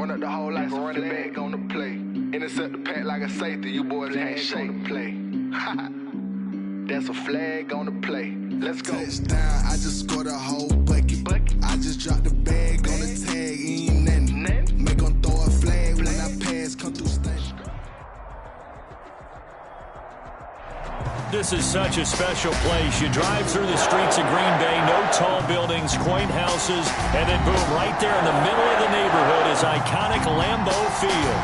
Run up the hole like a running back on the play. Intercept the pack like a safety. You boys can't shake the play. That's a flag on the play. Let's go. Touchdown, I just scored a whole bucket. I just dropped the bag on the tag, ain't nothing. Make 'em throw a flag when I pass, come through stand. This is such a special place. You drive through the streets of Green Bay, no tall buildings, quaint houses, and then boom, right there in the middle of the neighborhood is iconic Lambeau Field.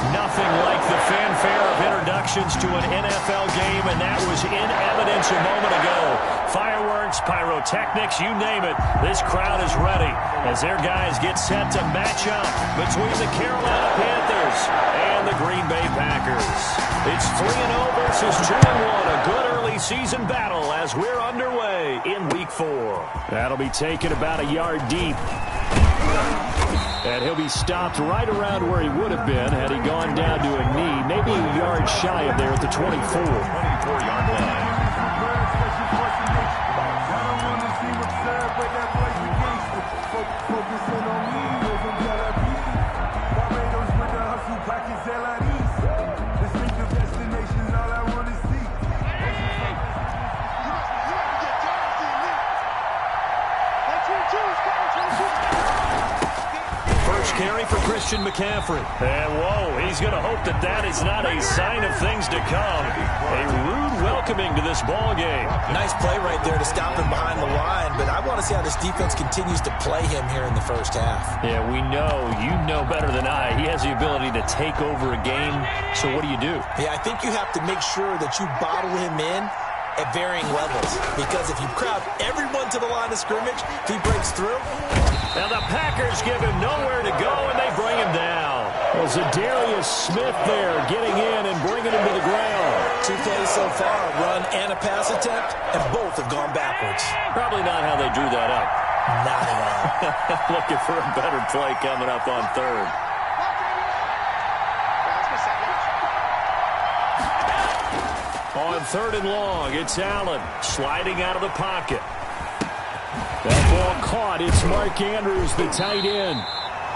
Nothing like the fanfare of introductions to an NFL game, and that was in evidence a moment ago. Fireworks, pyrotechnics, you name it. This crowd is ready as their guys get set to match up between the Carolina Panthers and the Green Bay Packers. It's 3-0 versus 2-1, a good early season battle as we're underway in Week 4. That'll be taken about a yard deep. And he'll be stopped right around where he would have been had he gone down to a knee, maybe a yard shy of there at the 24-yard line. Carry for Christian McCaffrey. And whoa, he's going to hope that that is not a sign of things to come. A rude welcoming to this ball game. Nice play right there to stop him behind the line, but I want to see how this defense continues to play him here in the first half. Yeah, we know, you know better than I, he has the ability to take over a game. So what do you do? Yeah, I think you have to make sure that you bottle him in at varying levels, because if you crowd everyone to the line of scrimmage, if he breaks through. Now the Packers give him nowhere to go, and they bring him down. Well, Zadarius Smith there getting in and bringing him to the ground. 2 plays so far, a run and a pass attempt, and both have gone backwards. Probably not how they drew that up. Not at all. Looking for a better play coming up on third. On 3rd and long, it's Allen sliding out of the pocket. That ball caught. It's Mark Andrews, the tight end.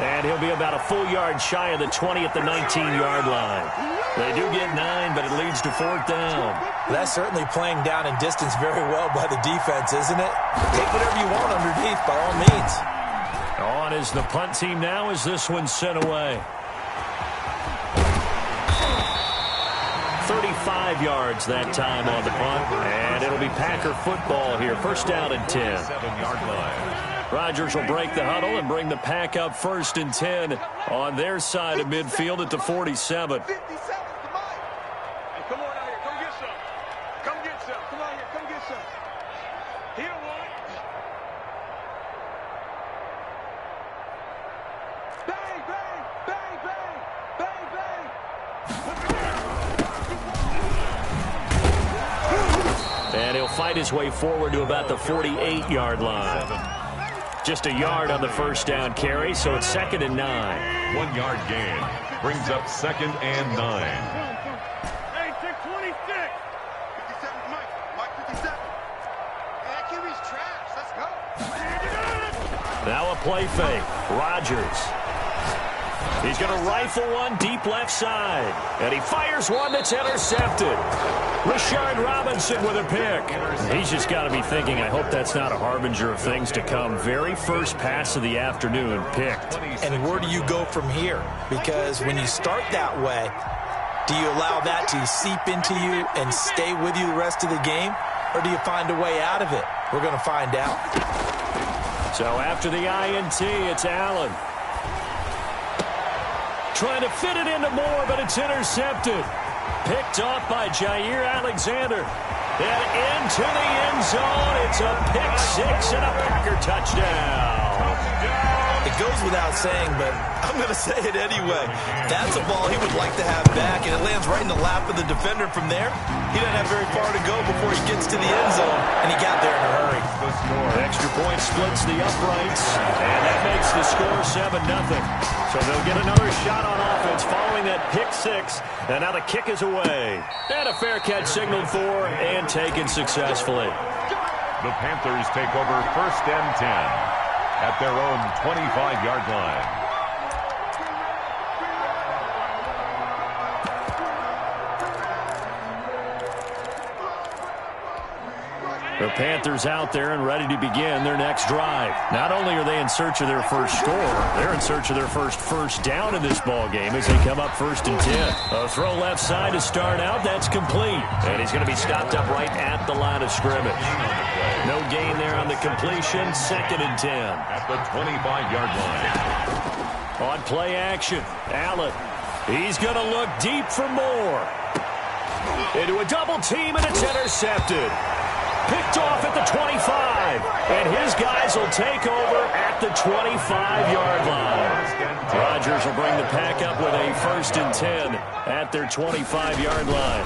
And he'll be about a full yard shy of the 20 at the 19-yard line. They do get 9, but it leads to 4th down. That's certainly playing down in distance very well by the defense, isn't it? Take whatever you want underneath, by all means. On is the punt team now as this one's sent away. 35 yards that time on the punt, and it'll be Packer football here. 1st down and 10. 7-yard line. Rodgers will break the huddle and bring the Pack up 1st and 10 on their side of midfield at the 47. And he'll fight his way forward to about the 48-yard line. Just a yard on the 1st down carry, so it's 2nd and 9. 1-yard gain brings up 2nd and 9. Hey, take 26. 57, Mike 57. Hey, that QB's trash. Let's go. Now a play fake. Rodgers. He's going to rifle one deep left side. And he fires one that's intercepted. Rashard Robinson with a pick. He's just got to be thinking, I hope that's not a harbinger of things to come. Very first pass of the afternoon picked. And where do you go from here? Because when you start that way, do you allow that to seep into you and stay with you the rest of the game? Or do you find a way out of it? We're going to find out. So after the INT, it's Allen. Trying to fit it into Moore, but it's intercepted. Picked off by Jair Alexander. And into the end zone. It's a pick six and a Packer touchdown. It goes without saying, but I'm going to say it anyway. That's a ball he would like to have back, and it lands right in the lap of the defender from there. He doesn't have very far to go before he gets to the end zone, and he got there in a hurry. Extra point splits the uprights, and that makes the score 7-0. So they'll get another shot on offense following that pick six, and now the kick is away. And a fair catch signaled for and taken successfully. The Panthers take over 1st and 10 at their own 25-yard line. The Panthers out there and ready to begin their next drive. Not only are they in search of their first score, they're in search of their first down in this ball game as they come up 1st and 10. A throw left side to start out. That's complete. And he's going to be stopped up right at the line of scrimmage. No gain there on the completion. 2nd and 10. At the 25-yard line. On play action, Allen. He's going to look deep for more. Into a double team, and it's intercepted. Picked off at the 25, and his guys will take over at the 25-yard line. Rodgers will bring the pack up with a 1st and 10 at their 25-yard line.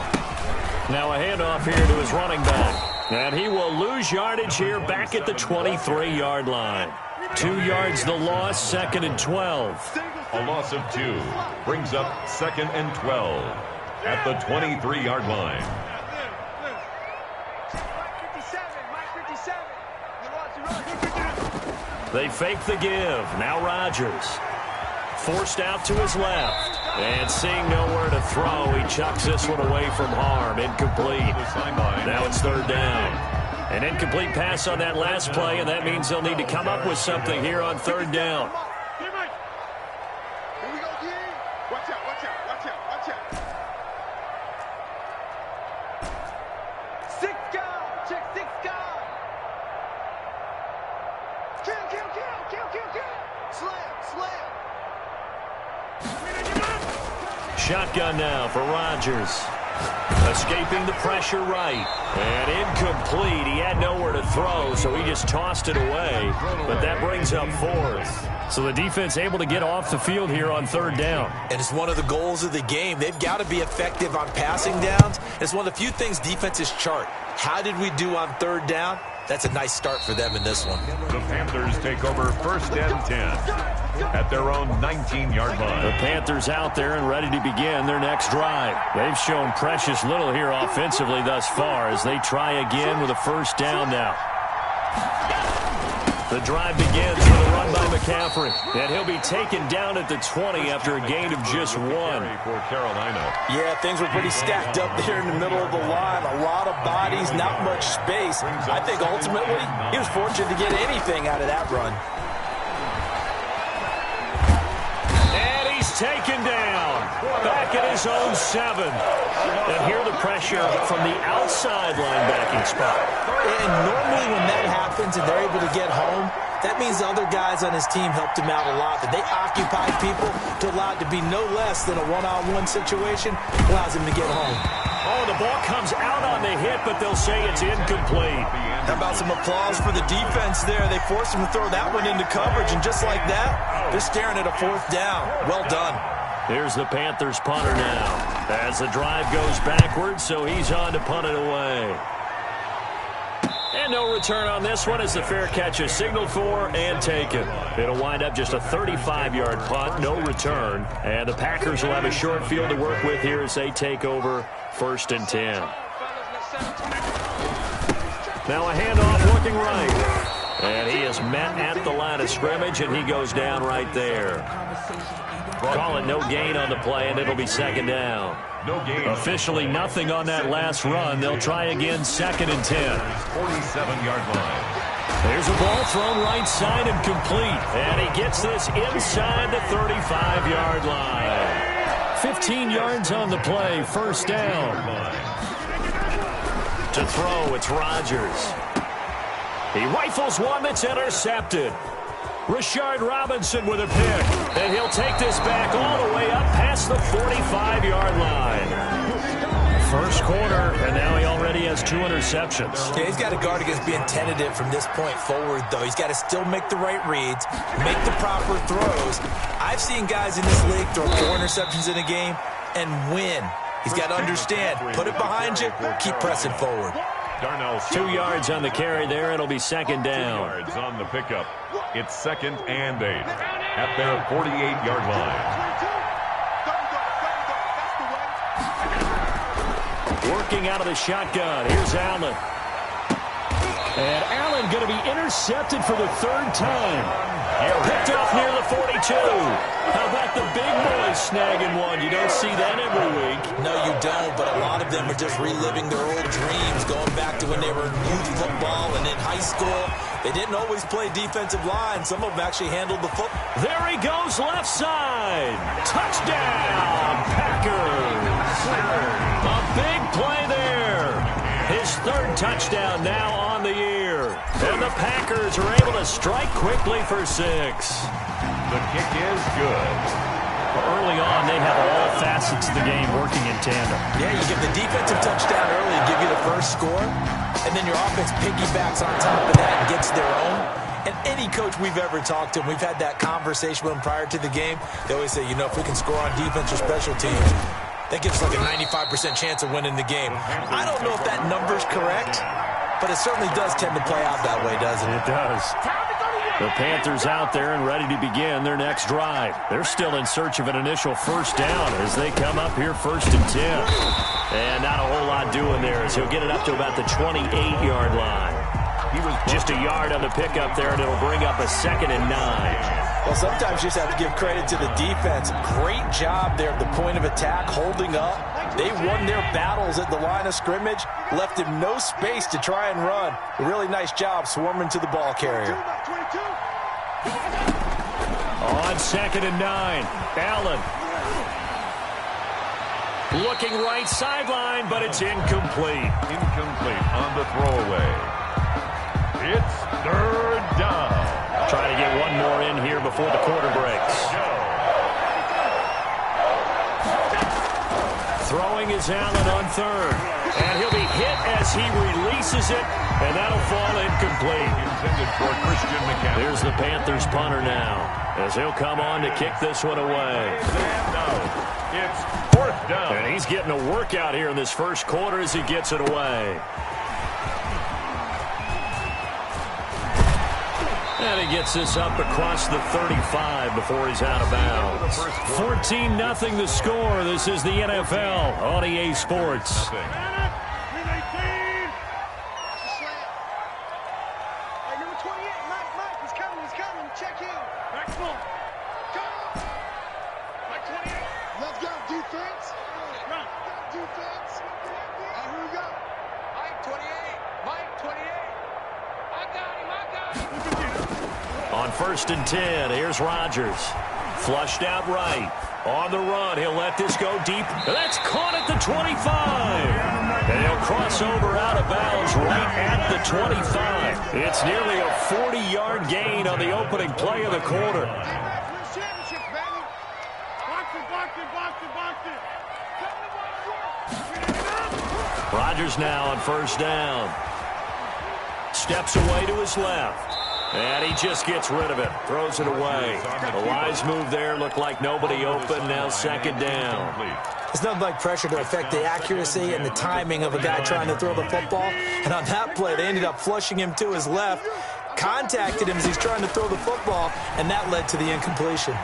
Now a handoff here to his running back, and he will lose yardage here back at the 23-yard line. 2 yards the loss, 2nd and 12. A loss of 2 brings up 2nd and 12 at the 23-yard line. They fake the give. Now Rodgers. Forced out to his left. And seeing nowhere to throw, he chucks this one away from harm. Incomplete. Now it's 3rd down. An incomplete pass on that last play, and that means they'll need to come up with something here on 3rd down. Shotgun now for Rodgers. Escaping the pressure right. And incomplete. He had nowhere to throw, so he just tossed it away. But that brings up 4th. So the defense able to get off the field here on 3rd down. And it's one of the goals of the game. They've got to be effective on passing downs. It's one of the few things defenses chart. How did we do on 3rd down? That's a nice start for them in this one. The Panthers take over 1st and 10 at their own 19-yard line. The Panthers out there and ready to begin their next drive. They've shown precious little here offensively thus far as they try again with a 1st down now. The drive begins with a run by McCaffrey, and he'll be taken down at the 20 after a gain of just 1. For Carolina. Yeah, things were pretty stacked up there in the middle of the line. A lot of bodies, not much space. I think ultimately he was fortunate to get anything out of that run. And he's taken down back at his own 7. And here the pressure from the outside linebacking spot. And normally when that happens and they're able to get home, that means the other guys on his team helped him out a lot. That they occupied people to allow it to be no less than a one-on-one situation, allows him to get home. Oh, the ball comes out on the hit, but they'll say it's incomplete. How about some applause for the defense there? They forced him to throw that one into coverage, and just like that, they're staring at a 4th down. Well done. Here's the Panthers punter now as the drive goes backwards, so he's on to punt it away. And no return on this one as the fair catch is signaled for and taken. It'll wind up just a 35-yard punt, no return. And the Packers will have a short field to work with here as they take over 1st and 10. Now a handoff looking right. And he is met at the line of scrimmage, and he goes down right there. Call it no gain on the play, and it'll be 2nd down. No gain. Officially nothing on that last run. They'll try again 2nd and 10. 47-yard line. There's a ball thrown right side and complete. And he gets this inside the 35-yard line. 15 yards on the play. 1st down. To throw, it's Rodgers. He rifles one that's intercepted. Rashard Robinson with a pick. And he'll take this back all the way up past the 45-yard line. First quarter, and now he already has 2 interceptions. Yeah, he's got to guard against being tentative from this point forward, though. He's got to still make the right reads, make the proper throws. I've seen guys in this league throw 4 interceptions in a game and win. He's got to understand, put it behind you, keep pressing forward. 2 yards on the carry there. It'll be 2nd down. 2 yards on the pickup. It's 2nd and 8 at their 48-yard line. Working out of the shotgun. Here's Allen. And Allen going to be intercepted for the 3rd time. Picked off near the 42. How about the big boys snagging one. You don't see that every week. No, you don't, but a lot of them are just reliving their old dreams, going back to when they were in youth football and in high school. They didn't always play defensive line. Some of them actually handled the football. There he goes, left side. Touchdown, Packers. A big play there. His third touchdown now on the year. And the Packers are able to strike quickly for 6. The kick is good. Early on, they have all facets of the game working in tandem. Yeah, you give the defensive touchdown early and give you the first score, and then your offense piggybacks on top of that and gets their own. And any coach we've ever talked to, and we've had that conversation with them prior to the game, they always say, you know, if we can score on defense or special teams, that gives us like a 95% chance of winning the game. I don't know if that number's correct, but it certainly does tend to play out that way, doesn't it? It does. The Panthers out there and ready to begin their next drive. They're still in search of an initial first down as they come up here 1st and 10. And not a whole lot doing there as he'll get it up to about the 28-yard line. He was just a yard on the pickup there, and it'll bring up a 2nd and 9. Well, sometimes you just have to give credit to the defense. Great job there at the point of attack, holding up. They won their battles at the line of scrimmage, left him no space to try and run. A really nice job swarming to the ball carrier. On 2nd and 9, Allen. Looking right sideline, but it's incomplete. Incomplete on the throwaway. It's 3rd down. Trying to get one more in here before the quarter breaks. Throwing is Allen on 3rd. And he'll be hit as he releases it, and that'll fall incomplete. Intended for Christian McCaffrey. Here's the Panthers punter now, as he'll come on to kick this one away. And out. It's 4th down. And he's getting a workout here in this first quarter as he gets it away. And he gets this up across the 35 before he's out of bounds. 14-0 the score. This is the NFL on EA Sports. On 1st and 10, here's Rodgers. Flushed out right. On the run, he'll let this go deep. That's caught at the 25. And he'll cross over out of bounds right at the 25. It's nearly a 40-yard gain on the opening play of the quarter. Rodgers now on 1st down. Steps away to his left. And he just gets rid of it. Throws it away. A wise move there. Looked like nobody open. Now 2nd down. It's nothing like pressure to affect the accuracy and the timing of a guy trying to throw the football. And on that play, they ended up flushing him to his left. Contacted him as he's trying to throw the football. And that led to the incompletion.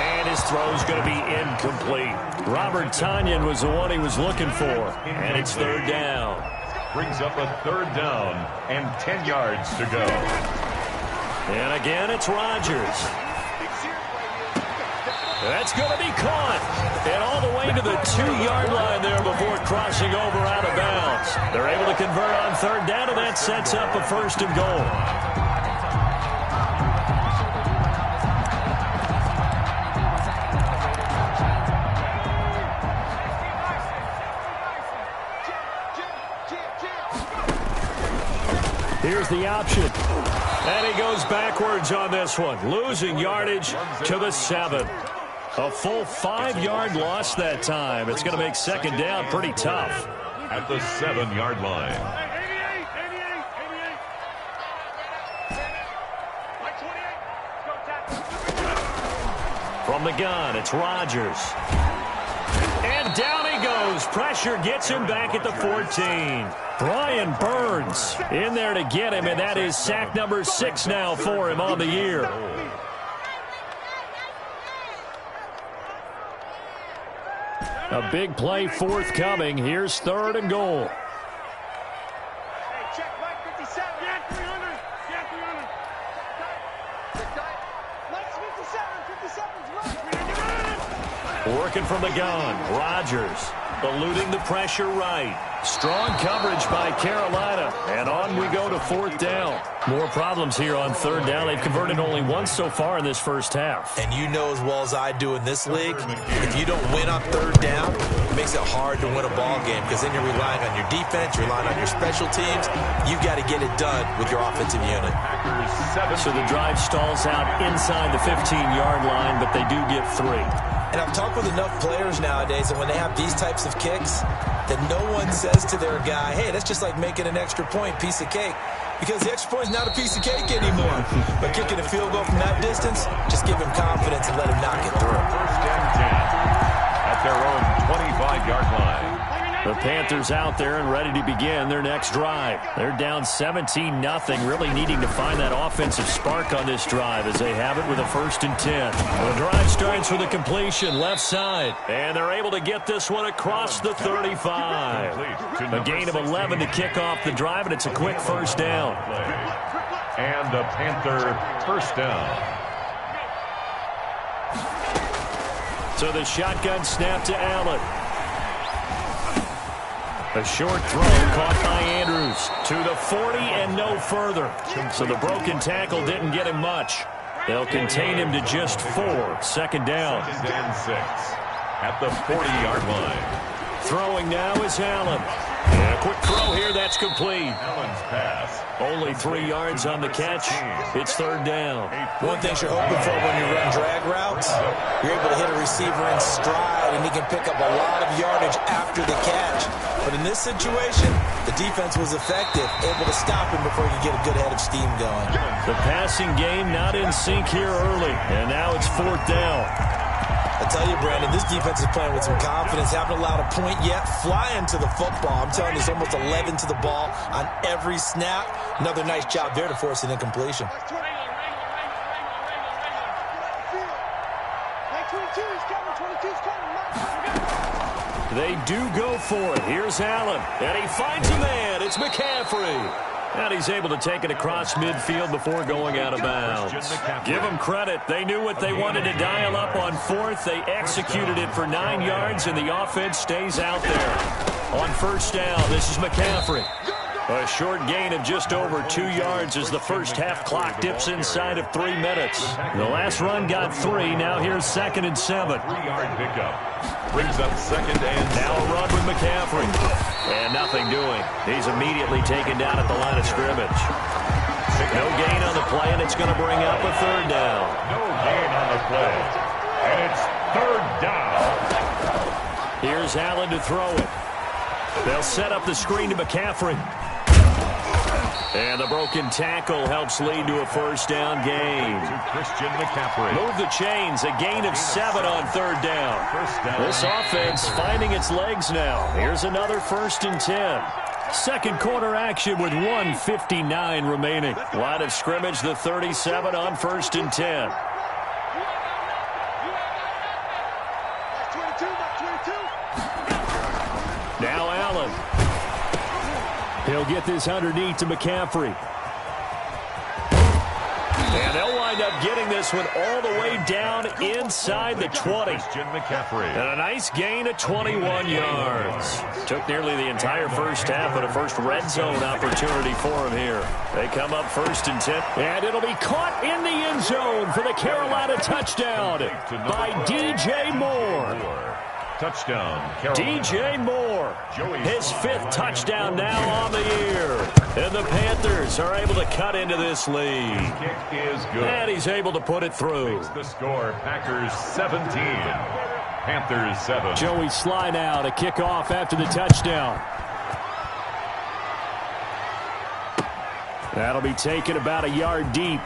And his throw's going to be incomplete. Robert Tonyan was the one he was looking for. And it's 3rd down. Brings up a 3rd down and 10 yards to go. And again, it's Rodgers. That's going to be caught. And all the way to the 2-yard line there before crossing over out of bounds. They're able to convert on 3rd down, and that sets up a 1st and goal. Here's the option. And he goes backwards on this one, losing yardage to the 7. A full 5-yard loss that time. It's going to make 2nd down pretty tough. At the 7-yard line. From the gun, it's Rodgers. And down he goes. Pressure gets him back at the 14. Brian Burns in there to get him, and that is sack number 6 now for him on the year. A big play forthcoming. Here's 3rd and goal. Working from the gun, Rodgers eluding the pressure right. Strong coverage by Carolina, and on we go to fourth down. More problems here on third down. They've converted only once so far in this first half. And you know as well as I do in this league, if you don't win on third down, it makes it hard to win a ball game because then you're relying on your defense, you're relying on your special teams. You've got to get it done with your offensive unit. So the drive stalls out inside the 15-yard line, but they do get 3. And I've talked with enough players nowadays that when they have these types of kicks, that no one says to their guy, hey, that's just like making an extra point, piece of cake. Because the extra point is not a piece of cake anymore. But kicking a field goal from that distance, just give him confidence and let him knock it through. First and 10 at their own 25-yard line. The Panthers out there and ready to begin their next drive. They're down 17-0, really needing to find that offensive spark on this drive as they have it with a first and 10. The drive starts with a completion left side, and they're able to get this one across the 35. A gain of 11 to kick off the drive, and it's a quick first down. And a Panther first down. So the shotgun snap to Allen. A short throw caught by Andrews to the 40 and no further. So the broken tackle didn't get him much. They'll contain him to just 4. Second down. Second and 6 at the 40-yard line. Throwing now is Allen. And a quick throw here, that's complete. Allen's pass. Only 3 yards on the catch. It's third down. One thing you're hoping for when you run drag routes, you're able to hit a receiver in stride, and he can pick up a lot of yardage after the catch. But in this situation, the defense was effective, able to stop him before he could get a good head of steam going. The passing game not in sync here early, and now it's fourth down. I tell you, Brandon, this defense is playing with some confidence. Haven't allowed a point yet. Flying to the football. I'm telling you, it's almost 11 to the ball on every snap. Another nice job there to force an incompletion. They do go for it. Here's Allen, and he finds a man. It's McCaffrey. And he's able to take it across midfield before going out of bounds. Give them credit. They knew what they wanted to dial up on fourth. They executed it for 9 yards, and the offense stays out there. On first down, this is McCaffrey. A short gain of just over 2 yards as the first half clock dips inside of 3 minutes. The last run got 3. Now here's 2nd and 7. 3-yard pickup. Brings up 2nd and 7. Now a run with McCaffrey. And nothing doing. He's immediately taken down at the line of scrimmage. No gain on the play, and it's going to bring up a third down. No gain on the play. And it's third down. Here's Allen to throw it. They'll set up the screen to McCaffrey. And the broken tackle helps lead to a first down gain. To Christian McCaffrey. Move the chains. A gain of 7 on third down. First down. This offense finding its legs now. Here's another 1st and 10. Second quarter action with 1:59 remaining. Line of scrimmage, the 37 on 1st and 10. Now Allen. He'll get this underneath to McCaffrey. And they'll wind up getting this one all the way down inside the 20. Christian McCaffrey. And a nice gain of 21 yards. Took nearly the entire first half, but a first red zone opportunity for him here. They come up 1st and 10. And it'll be caught in the end zone for the Carolina touchdown by DJ Moore. Touchdown, Carolina. DJ Moore, his 5th touchdown now on the year. And the Panthers are able to cut into this lead. Kick is good. And he's able to put it through. Makes the score, Packers 17, Panthers 7. Joey slide out, a kickoff after the touchdown. That'll be taken about a yard deep.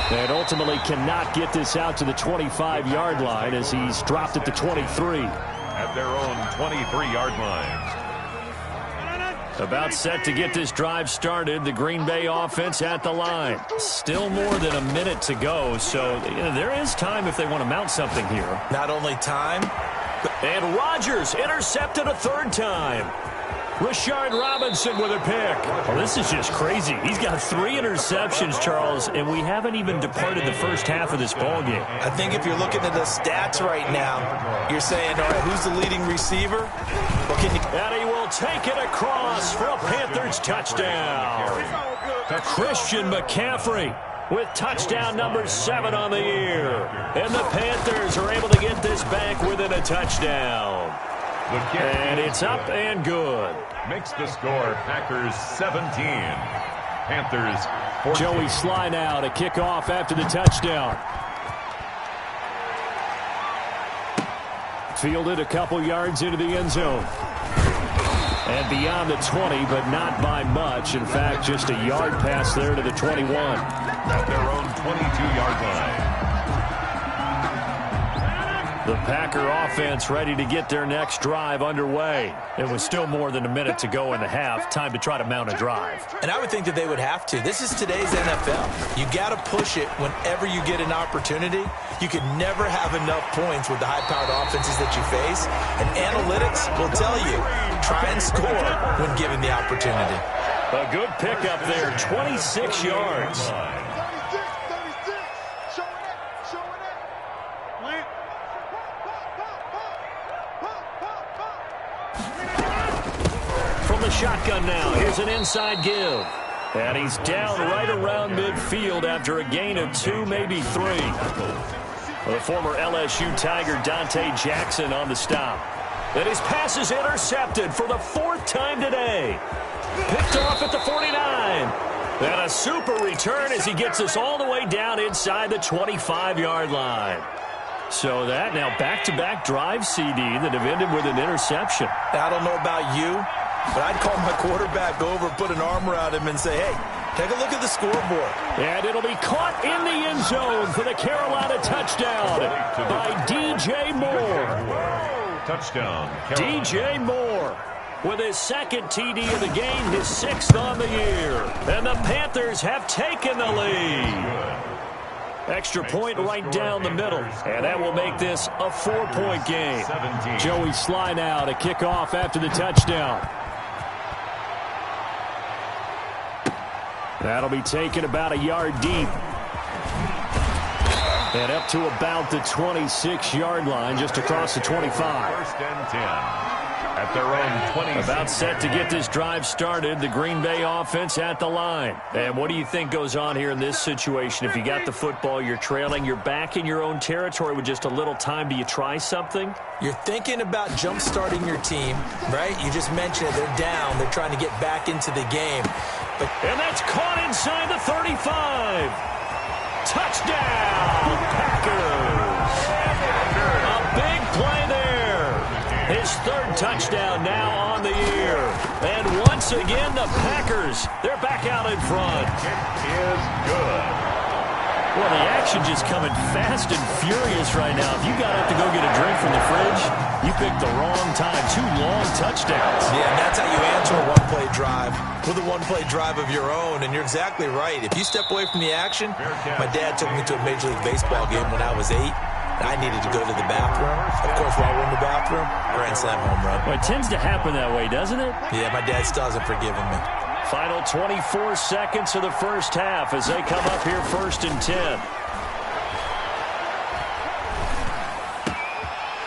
And ultimately cannot get this out to the 25-yard line as he's dropped at the 23. At their own 23-yard line. About set to get this drive started. The Green Bay offense at the line. Still more than a minute to go, so there is time if they want to mount something here. Not only time. And Rodgers intercepted a 3rd time. Rashard Robinson with a pick. Well, this is just crazy. He's got 3 interceptions, Charles, and we haven't even departed the first half of this ballgame. I think if you're looking at the stats right now, you're saying, all right, who's the leading receiver? Well, can you... And he will take it across for a Panthers touchdown. Christian McCaffrey with touchdown number 7 on the year. And the Panthers are able to get this back within a touchdown. And it's up and good. Makes the score Packers 17. Panthers 14. Joey Sly now to kick off after the touchdown. Fielded a couple yards into the end zone. And beyond the 20, but not by much. In fact, just a yard pass there to the 21. At their own 22-yard line. The Packer offense ready to get their next drive underway. It was still more than a minute to go in the half. Time to try to mount a drive. And I would think that they would have to. This is today's NFL. You got to push it whenever you get an opportunity. You can never have enough points with the high-powered offenses that you face. And analytics will tell you, try and score when given the opportunity. A good pickup there, 26 yards. From the shotgun now, here's an inside give. And he's down right around midfield after a gain of 2, maybe 3. The former LSU Tiger Dante Jackson on the stop. And his pass is intercepted for the 4th time today. Picked off at the 49. And a super return as he gets us all the way down inside the 25-yard line. So that now back-to-back drive CD that have ended with an interception. I don't know about you, but I'd call my quarterback over, put an arm around him, and say, hey, take a look at the scoreboard. And it'll be caught in the end zone for the Carolina touchdown by DJ Moore. Touchdown, Carolina. DJ Moore with his 2nd TD of the game, his 6th on the year. And the Panthers have taken the lead. Extra point right down the middle. And that will make this a 4-point game. 17. Joey Sly now to kick off after the touchdown. That'll be taken about a yard deep. And up to about the 26-yard line, just across the 25. 1st and 10. At their own 20. About set to get this drive started. The Green Bay offense at the line. And what do you think goes on here in this situation? If you got the football, you're trailing, you're back in your own territory with just a little time. Do you try something? You're thinking about jump-starting your team, right? You just mentioned it. They're down. They're trying to get back into the game. And that's caught inside the 35. Touchdown, Packers. A big play there. His 3rd touchdown now on the year. And once again, the Packers, they're back out in front. It is good. Well, the action just coming fast and furious right now. If you got up to go get a drink from the fridge, you picked the wrong time. 2 long touchdowns. Yeah, and that's how you answer a one-play drive with a one-play drive of your own. And you're exactly right. If you step away from the action, my dad took me to a Major League Baseball game when I was 8. And I needed to go to the bathroom. Of course, while we're in the bathroom, grand slam home run. Well, it tends to happen that way, doesn't it? Yeah, my dad still hasn't forgiven me. Final 24 seconds of the first half as they come up here 1st and 10.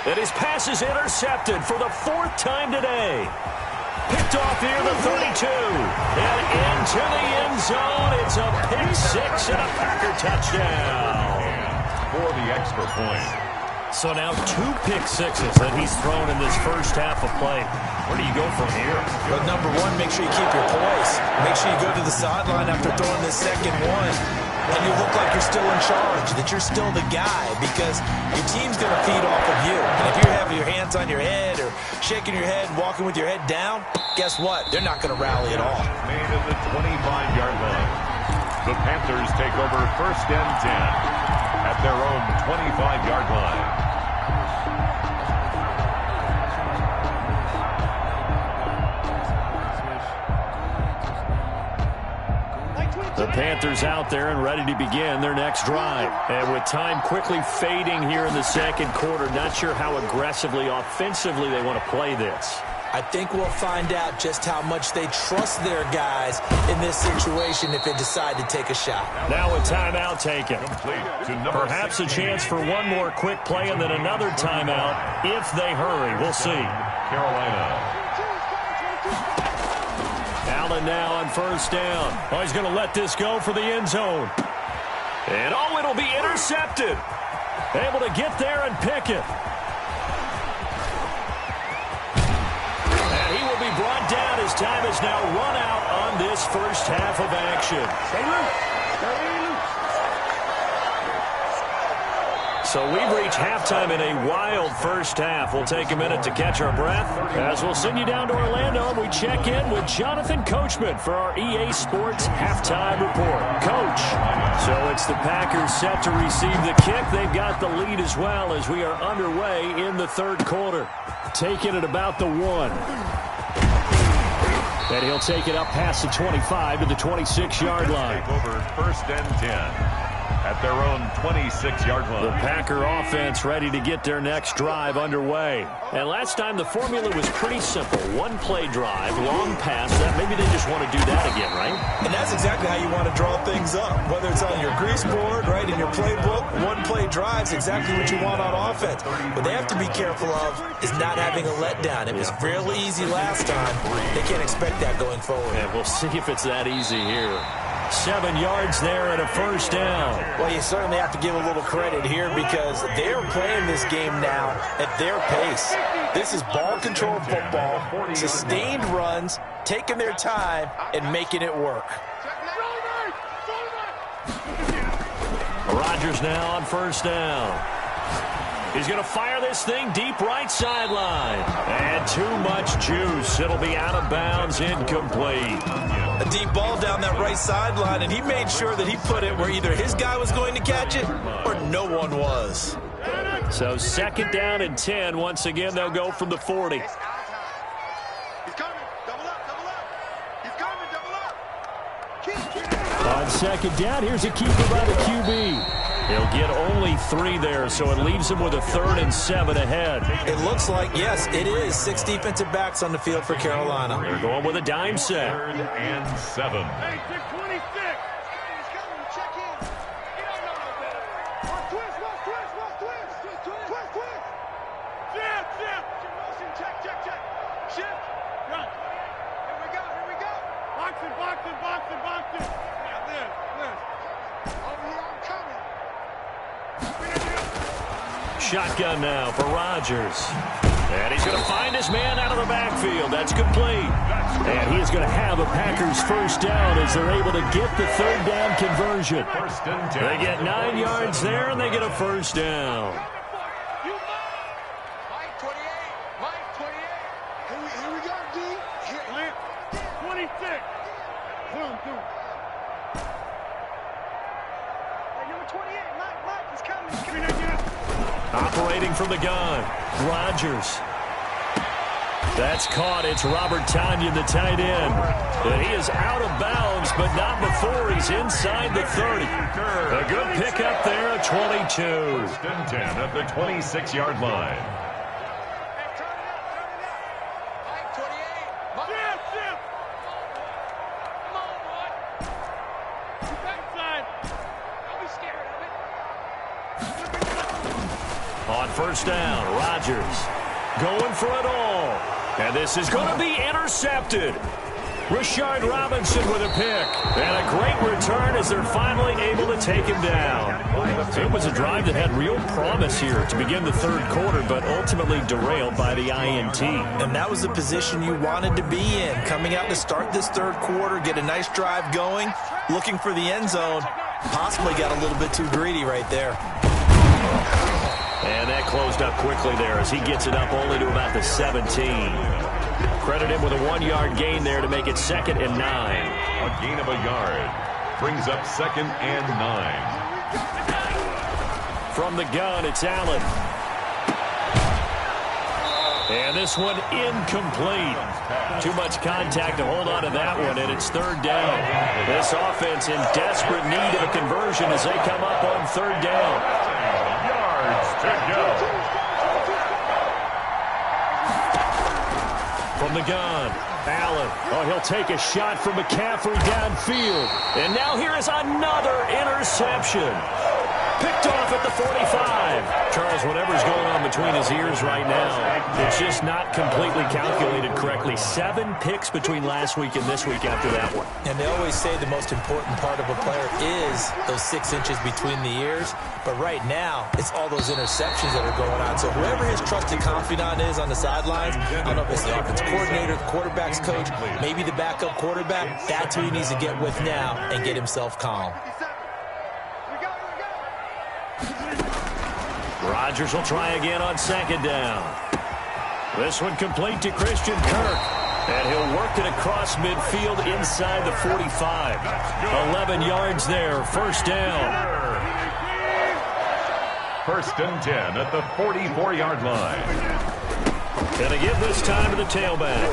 And his pass is intercepted for the 4th time today. Picked off here the 32. And into the end zone. It's a pick 6 and a Packer touchdown. For the extra point. So now 2 pick sixes that he's thrown in this first half of play. Where do you go from here? But number 1, make sure you keep your poise. Make sure you go to the sideline after throwing this second one. And you look like you're still in charge, that you're still the guy, because your team's going to feed off of you. And if you're having your hands on your head or shaking your head and walking with your head down, guess what? They're not going to rally at all. Made at the 25-yard line. The Panthers take over 1st and 10 at their own 25-yard line. The Panthers out there and ready to begin their next drive. And with time quickly fading here in the 2nd quarter, not sure how aggressively, offensively they want to play this. I think we'll find out just how much they trust their guys in this situation if they decide to take a shot. Now a timeout taken. Perhaps a chance for one more quick play and then another timeout if they hurry. We'll see. Carolina. Allen now on first down. Oh, he's going to let this go for the end zone. And oh, it'll be intercepted. Able to get there and pick it. And he will be brought down as time is now run out on this first half of action. So we've reached halftime in a wild first half. We'll take a minute to catch our breath as we'll send you down to Orlando and we check in with Jonathan Coachman for our EA Sports Halftime Report. Coach, so it's the Packers set to receive the kick. They've got the lead as well as we are underway in the third quarter. Taking it about the 1. And he'll take it up past the 25 to the 26-yard line. Take over first and 10. At their own 26-yard line. The Packer offense ready to get their next drive underway. And last time the formula was pretty simple. One-play drive, long pass. That maybe they just want to do that again, right? And that's exactly how you want to draw things up. Whether it's on your grease board, right, in your playbook, one-play drive's exactly what you want on offense. What they have to be careful of is not having a letdown. It was fairly easy last time. They can't expect that going forward. And we'll see if it's that easy here. 7 yards there and a first down. Well, you certainly have to give a little credit here because they're playing this game now at their pace. This is ball control football, sustained runs, taking their time, and making it work. Rodgers now on first down. He's going to fire this thing deep right sideline. And too much juice. It'll be out of bounds, incomplete. A deep ball down that right sideline, and he made sure that he put it where either his guy was going to catch it or no one was. So second down and 10. Once again, they'll go from the 40. He's coming. Double up, double up. He's coming, double up. On second down, here's a keeper by the QB. He'll get only 3 there, so it leaves him with a 3rd and 7 ahead. It looks like, yes, it is 6 defensive backs on the field for Carolina. They're going with a dime set. 3rd and 7. Hey, 26. He's coming. Check in. He don't know no better. Watch twist, watch twist, watch twist. Twist, twist. Shift, shift. Motion, check, check, check. Shift. Run. Here we go, here we go. Boxing, boxing, boxing, boxing. Now this. Over here, I'm coming. Shotgun now for Rodgers. And he's going to find his man out of the backfield. That's complete. And he is going to have a Packers first down as they're able to get the 3rd down conversion. First and 10. They get 9 yards there, and they get a first down. Mike 28. Mike 28. Here we go, D. Here. 26. Boom, boom. Hey, number 28. Mike, he's coming. He's coming. Operating from the gun, Rodgers. That's caught. It's Robert Tonyan, the tight end. And he is out of bounds, but not before he's inside the 30. A good pickup there, a 22. First and 10 at the 26-yard line. Hey, turn it up. Mike 28. Shift. Come on, boy. Backside. Don't be scared of it. On first down, Rodgers going for it all. And this is going to be intercepted. Rashard Robinson with a pick. And a great return as they're finally able to take him down. It was a drive that had real promise here to begin the third quarter, but ultimately derailed by the INT. And that was the position you wanted to be in. Coming out to start this third quarter, get a nice drive going, looking for the end zone. Possibly got a little bit too greedy right there. And that closed up quickly there as he gets it up only to about the 17. Credit him with a 1-yard gain there to make it 2nd and 9. A gain of a yard brings up 2nd and 9. From the gun, it's Allen. And this one incomplete. Too much contact to hold on to that one, and it's 3rd down. This offense in desperate need of a conversion as they come up on 3rd down. To go. From From the gun, Allen. Oh, he'll take a shot from McCaffrey downfield. And now here is another interception. Picked off at the 45. Charles, whatever's going on between his ears right now, it's just not completely calculated correctly. 7 picks between last week and this week after that one. And they always say the most important part of a player is those 6 inches between the ears. But right now, it's all those interceptions that are going on. So whoever his trusted confidant is on the sidelines, I don't know if it's the offense coordinator, the quarterback's coach, maybe the backup quarterback, that's who he needs to get with now and get himself calm. Rodgers will try again on 2nd down. This one complete to Christian Kirk. And he'll work it across midfield inside the 45. 11 yards there, 1st down. 1st and 10 at the 44-yard line. And to give this time to the tailback.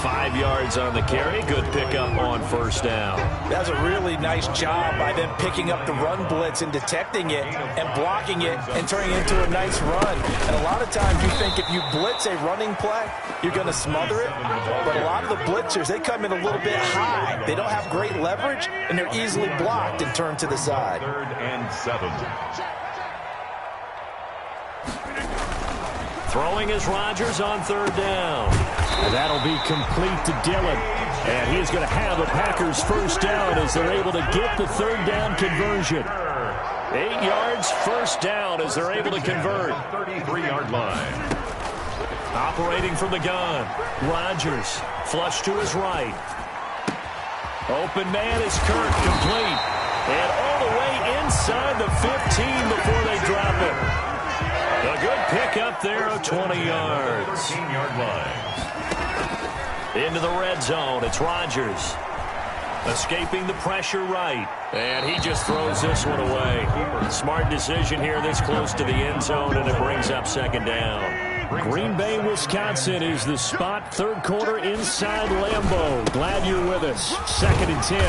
5 yards on the carry. Good pickup on 1st down. That's a really nice job by them picking up the run blitz and detecting it and blocking it and turning it into a nice run. And a lot of times you think if you blitz a running play, you're going to smother it. But a lot of the blitzers, they come in a little bit high. They don't have great leverage, and they're easily blocked and turned to the side. 3rd and 7. Throwing is Rodgers on 3rd down. And that'll be complete to Dillon. And he is going to have the Packers 1st down as they're able to get the 3rd down conversion. 8 yards, 1st down as they're able to convert. 33-yard line. Operating from the gun. Rodgers, flush to his right. Open man is Kirk, complete. And all the way inside the 15 before they drop it. A good pick up there of 20 yards. 13-yard line. Into the red zone, it's Rodgers. Escaping the pressure right. And he just throws this one away. Smart decision here this close to the end zone, and it brings up 2nd down. Green Bay, Wisconsin is the spot. 3rd quarter inside Lambeau. Glad you're with us. 2nd and 10.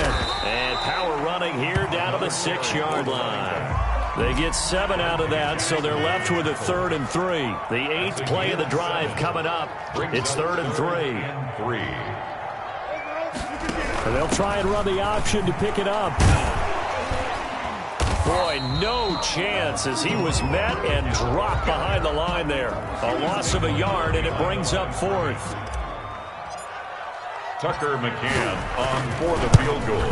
And power running here down to the 6-yard line. They get 7 out of that, so they're left with a 3rd and 3. The 8th play of the drive coming up. It's 3rd and 3. And they'll try and run the option to pick it up. Boy, no chance as he was met and dropped behind the line there. A loss of a yard, and it brings up 4th. Tucker McCann on for the field goal.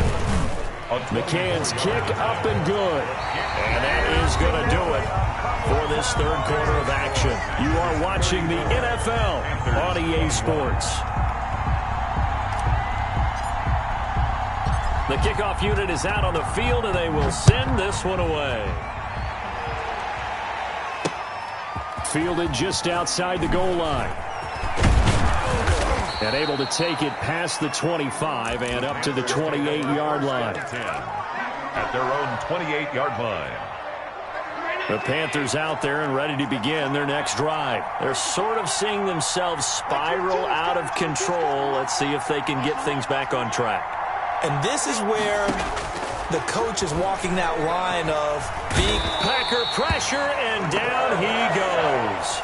McCann's kick up and good. And that is going to do it for this 3rd quarter of action. You are watching the NFL on EA Sports. The kickoff unit is out on the field, and they will send this one away. Fielded just outside the goal line. And able to take it past the 25 and up to the 28-yard line. At their own 28-yard line. The Panthers out there and ready to begin their next drive. They're sort of seeing themselves spiral out of control. Let's see if they can get things back on track. And this is where the coach is walking that line of being Packer pressure, and down he goes.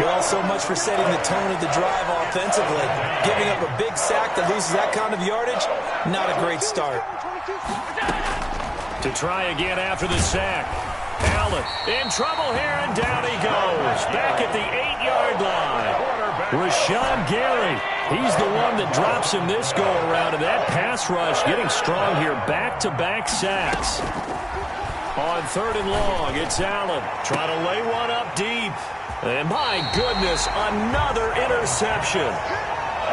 Well, so much for setting the tone of the drive offensively. Giving up a big sack that loses that kind of yardage, not a great start. To try again after the sack. Allen in trouble here, and down he goes. Back at the 8-yard line. Rashawn Gary, he's the one that drops him this go-around, and that pass rush getting strong here. Back-to-back sacks. On 3rd and long, it's Allen trying to lay one up deep. And my goodness, another interception.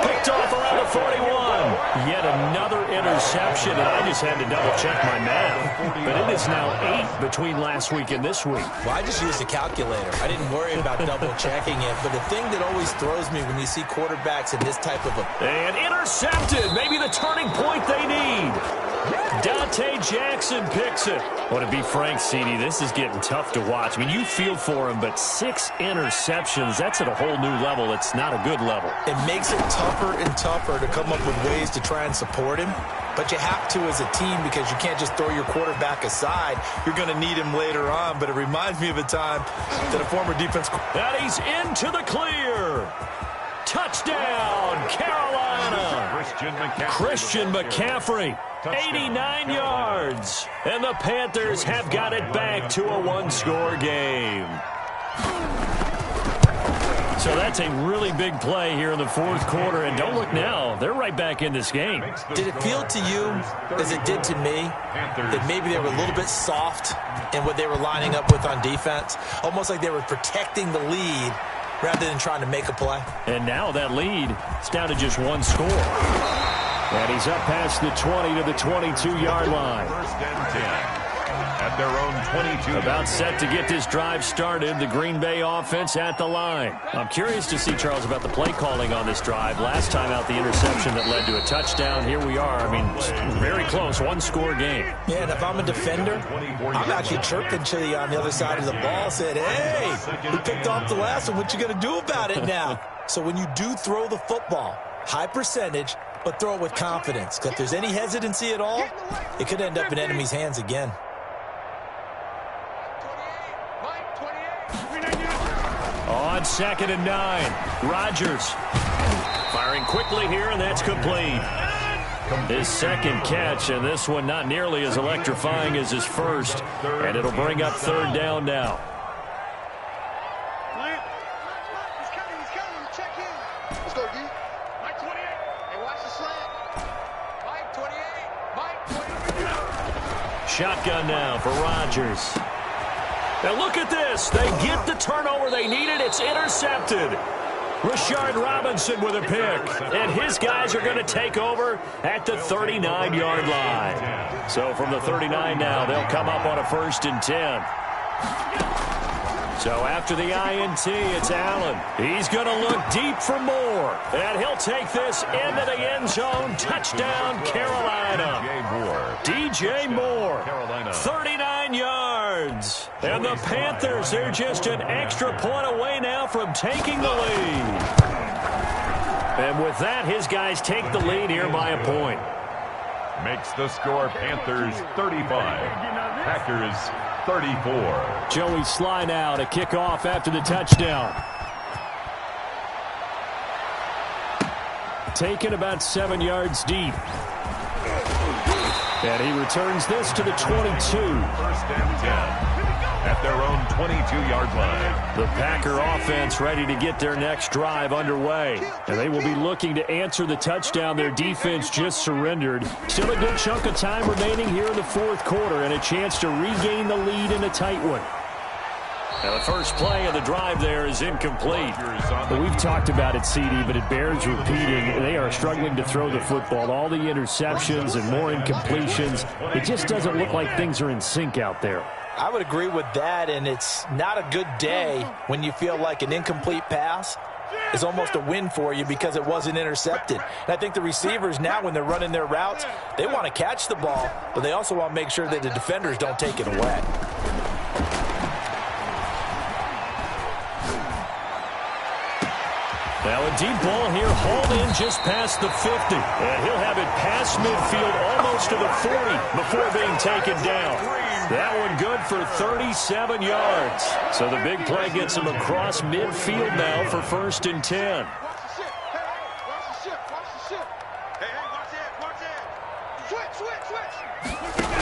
Picked off around the 41. Yet another interception, and I just had to double-check my math. But it is now 8 between last week and this week. Well, I just used a calculator. I didn't worry about double-checking it. But the thing that always throws me when you see quarterbacks in this type of a... And intercepted. Maybe the turning point they need. Dante Jackson picks it. Well, to be frank, CD, this is getting tough to watch. I mean, you feel for him, but 6 interceptions, that's at a whole new level. It's not a good level. It makes it tougher and tougher to come up with ways to try and support him. but you have to as a team because you can't just throw your quarterback aside. You're going to need him later on, but it reminds me of a time that a former defense... And he's into the clear. Touchdown, Carolina. Christian McCaffrey, 89 yards. And the Panthers have got it back to a one-score game. So that's a really big play here in the fourth quarter. And don't look now, they're right back in this game. Did it feel to you, as it did to me, that maybe they were a little bit soft in what they were lining up with on defense? Almost like they were protecting the lead rather than trying to make a play. And now that lead is down to just one score. And he's up past the 20 to the 22-yard line. First and 10. At their own 22. About set to get this drive started. The Green Bay offense at the line. I'm curious to see, Charles, about the play calling on this drive. Last time out, the interception that led to a touchdown. Here we are. I mean, very close. One-score game. Yeah, and if I'm a defender, I'm actually chirping to you on the other side of the ball, said, hey, we picked off the last one. What you going to do about it now? So when you do throw the football, high percentage, but throw it with confidence. Because if there's any hesitancy at all, it could end up in enemy's hands again. On 2nd and 9, Rodgers firing quickly here, and that's complete. His second catch, and this one not nearly as electrifying as his first, and it'll bring up 3rd down now. He's coming. Check in. Let's go, D. Mike 28. Hey, watch the slant. Mike 28. Mike 28. Shotgun now for Rodgers. Now look at this. They get the turnover they needed. It's intercepted. Rashard Robinson with a pick. And his guys are going to take over at the 39-yard line. So from the 39 now, they'll come up on a 1st and 10. So after the INT, it's Allen. He's going to look deep for more. And he'll take this into the end zone. Touchdown, Carolina. DJ Moore, 39 yards. And the Panthers, they're just an extra point away now from taking the lead. And with that, his guys take the lead here by a point. Makes the score Panthers 35. Packers 34. Joey Sly now to kick off after the touchdown. Taken about 7 yards deep. And he returns this to the 22. 1st and 10. At their own 22-yard line. The Packer offense ready to get their next drive underway. And they will be looking to answer the touchdown their defense just surrendered. Still a good chunk of time remaining here in the fourth quarter and a chance to regain the lead in a tight one. Now the first play of the drive there is incomplete. But we've talked about it, CD, but it bears repeating. They are struggling to throw the football. All the interceptions and more incompletions. It just doesn't look like things are in sync out there. I would agree with that, and it's not a good day when you feel like an incomplete pass is almost a win for you because it wasn't intercepted. And I think the receivers now, when they're running their routes, they want to catch the ball, but they also want to make sure that the defenders don't take it away. Now a deep ball here, hauled in just past the 50. And he'll have it past midfield almost to the 40 before being taken down. That one good for 37 yards. So the big play gets him across midfield now for 1st and 10. Watch the ship. Watch the ship. Hey, watch that. Switch.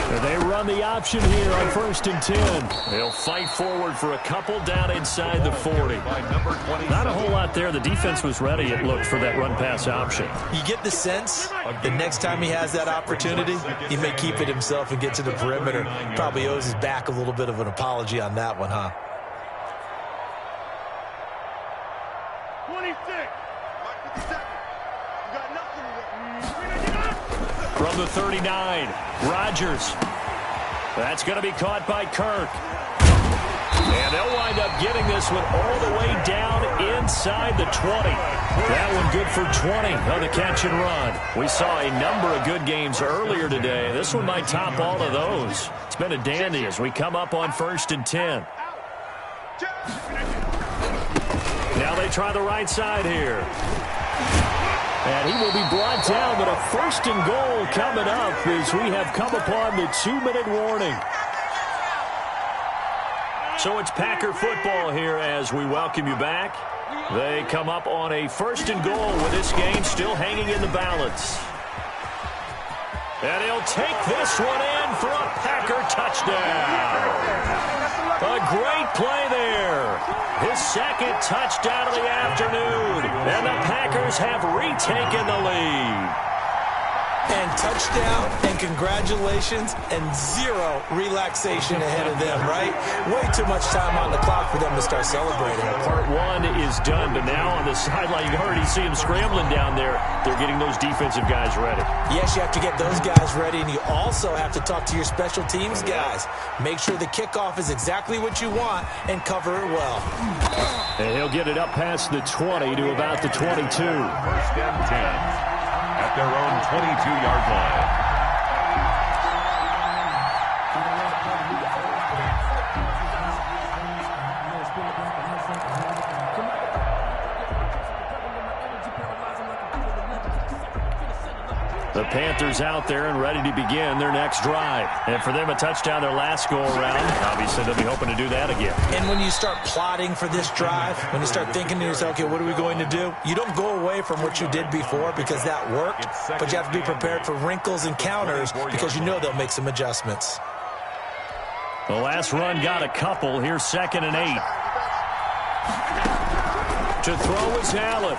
And they run the option here on 1st and 10. They'll fight forward for a couple down inside the 40. Not a whole lot there. The defense was ready, it looked, for that run-pass option. You get the sense the next time he has that opportunity, he may keep it himself and get to the perimeter. Probably owes his back a little bit of an apology on that one, huh? 26. Mike 57. You got nothing. From the 39, Rodgers. That's going to be caught by Kirk. And they'll wind up getting this one all the way down inside the 20. That one good for 20 on the catch and run. We saw a number of good games earlier today. This one might top all of those. It's been a dandy as we come up on 1st and 10. Now they try the right side here. And he will be brought down, but a first and goal coming up as we have come upon the 2-minute warning. So it's Packer football here as we welcome you back. They come up on a first and goal with this game still hanging in the balance. And he'll take this one in for a Packer touchdown. A great play there. His second touchdown of the afternoon. And the Packers have retaken the lead. And touchdown, and congratulations, and zero relaxation ahead of them, right? Way too much time on the clock for them to start celebrating. Part one is done, but now on the sideline, you already see them scrambling down there. They're getting those defensive guys ready. Yes, you have to get those guys ready, and you also have to talk to your special teams guys. Make sure the kickoff is exactly what you want and cover it well. And he'll get it up past the 20 to about the 22. First and 10. At their own 22-yard line. The Panthers out there and ready to begin their next drive. And for them, a touchdown their last go-around. Obviously, they'll be hoping to do that again. And when you start plotting for this drive, when you start thinking to yourself, okay, what are we going to do? You don't go away from what you did before because that worked, but you have to be prepared for wrinkles and counters because you know they'll make some adjustments. The last run got a couple. Here's 2nd and 8. To throw is Allen.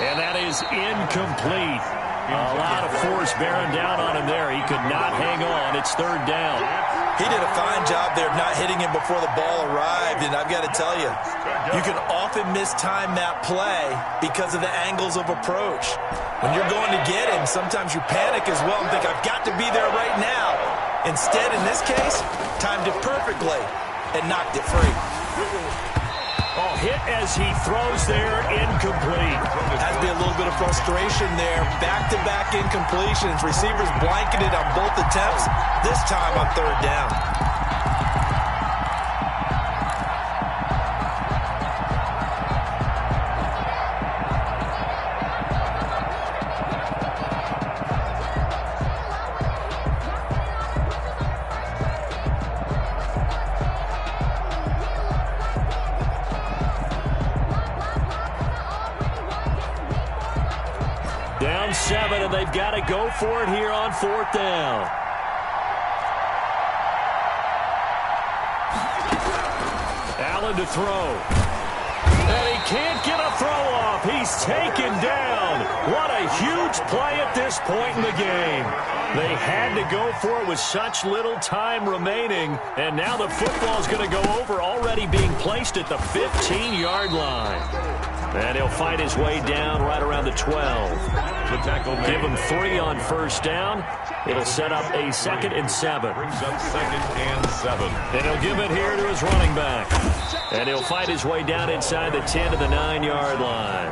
And that is incomplete. A lot of force bearing down on him there. He could not hang on. It's 3rd down. He did a fine job there of not hitting him before the ball arrived. And I've got to tell you, you can often mistime that play because of the angles of approach. When you're going to get him, sometimes you panic as well and think, I've got to be there right now. Instead, in this case, timed it perfectly and knocked it free. Oh, hit as he throws there, incomplete. Has to be a little bit of frustration there. Back-to-back incompletions. Receivers blanketed on both attempts, this time on 3rd down. Down 7, and they've got to go for it here on 4th down. Allen to throw. And he can't get a throw off. He's taken down. What a huge play at this point in the game. They had to go for it with such little time remaining. And now the football's going to go over, already being placed at the 15-yard line. And he'll fight his way down right around the 12. Give him 3 on 1st down. It'll set up a 2nd and 7. Brings up 2nd and 7. And he'll give it here to his running back. And he'll fight his way down inside the 10 to the 9-yard line.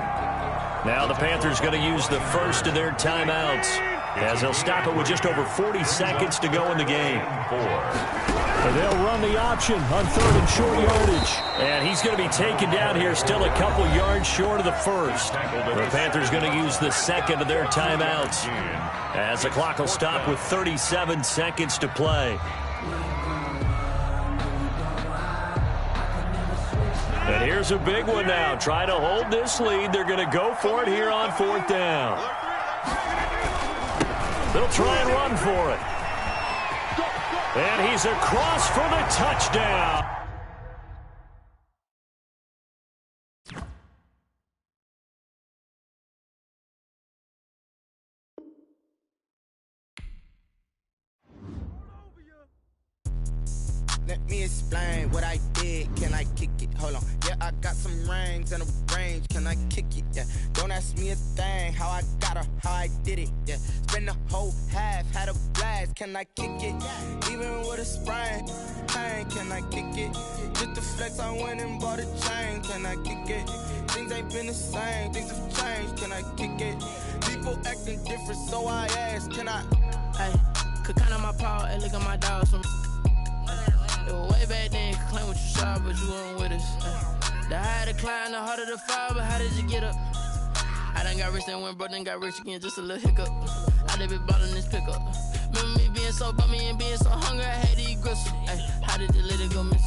Now the Panthers going to use the first of their timeouts as they'll stop it with just over 40 seconds to go in the game. 4. And they'll run the option on 3rd and short yardage. And he's going to be taken down here, still a couple yards short of the first. The Panthers going to use the 2nd of their timeouts as the clock will stop with 37 seconds to play. And here's a big one now. Trying to hold this lead. They're going to go for it here on 4th down. They'll try and run for it. And he's across for the touchdown. Let me explain what I did. Can I kick it? Hold on. Yeah, I got some rings and a range. Can I kick it? Yeah. Don't ask me a thing. How I got her, how I did it. Yeah. Spend the whole half, had a blast. Can I kick it? Even with a sprain, pain. Can I kick it? Just the flex, I went and bought a chain. Can I kick it? Things ain't been the same. Things have changed. Can I kick it? People acting different, so I ask. Can I? Hey, could count on my power and look at my dogs from. Way back then, you could claim what you saw, but you weren't with us. The higher the climb, the harder the fall, but how did you get up? I done got rich and went broke, then got rich again, just a little hiccup. I done been ballin' this pickup. Remember me being so bummy and being so hungry, I had to eat gristle. Ay, how did the lady go miss?